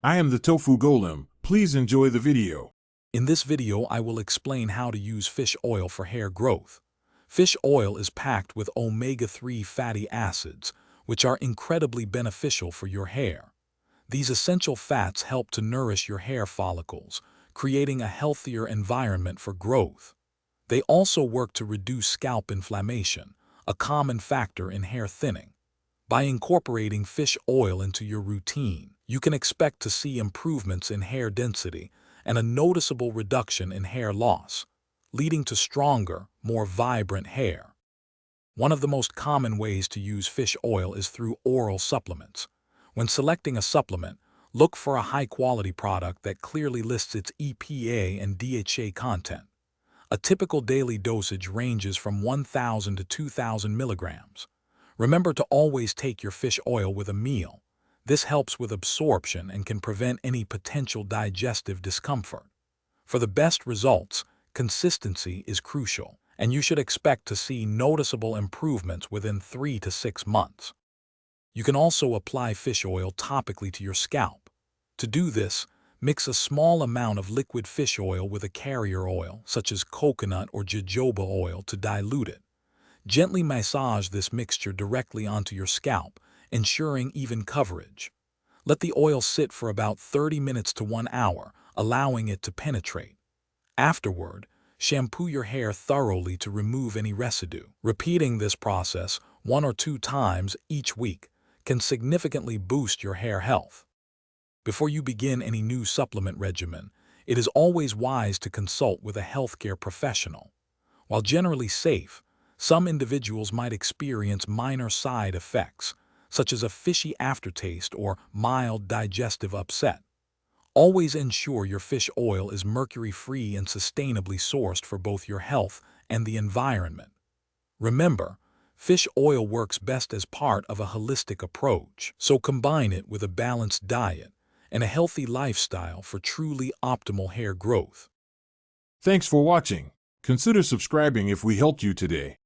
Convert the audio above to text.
I am the Tofu Golem. Please enjoy the video. In this video, I will explain how to use fish oil for hair growth. Fish oil is packed with omega-3 fatty acids, which are incredibly beneficial for your hair. These essential fats help to nourish your hair follicles, creating a healthier environment for growth. They also work to reduce scalp inflammation, a common factor in hair thinning. By incorporating fish oil into your routine, you can expect to see improvements in hair density and a noticeable reduction in hair loss, leading to stronger, more vibrant hair. One of the most common ways to use fish oil is through oral supplements. When selecting a supplement, look for a high-quality product that clearly lists its EPA and DHA content. A typical daily dosage ranges from 1,000 to 2,000 milligrams. Remember to always take your fish oil with a meal. This helps with absorption and can prevent any potential digestive discomfort. For the best results, consistency is crucial, and you should expect to see noticeable improvements within 3 to 6 months. You can also apply fish oil topically to your scalp. To do this, mix a small amount of liquid fish oil with a carrier oil, such as coconut or jojoba oil, to dilute it. Gently massage this mixture directly onto your scalp, ensuring even coverage. Let the oil sit for about 30 minutes to 1 hour, allowing it to penetrate. Afterward, shampoo your hair thoroughly to remove any residue. Repeating this process 1 or 2 times each week can significantly boost your hair health. Before you begin any new supplement regimen, it is always wise to consult with a healthcare professional. While generally safe, some individuals might experience minor side effects, such as a fishy aftertaste or mild digestive upset. Always ensure your fish oil is mercury-free and sustainably sourced for both your health and the environment. Remember, fish oil works best as part of a holistic approach, so combine it with a balanced diet and a healthy lifestyle for truly optimal hair growth. Thanks for watching. Consider subscribing if we helped you today.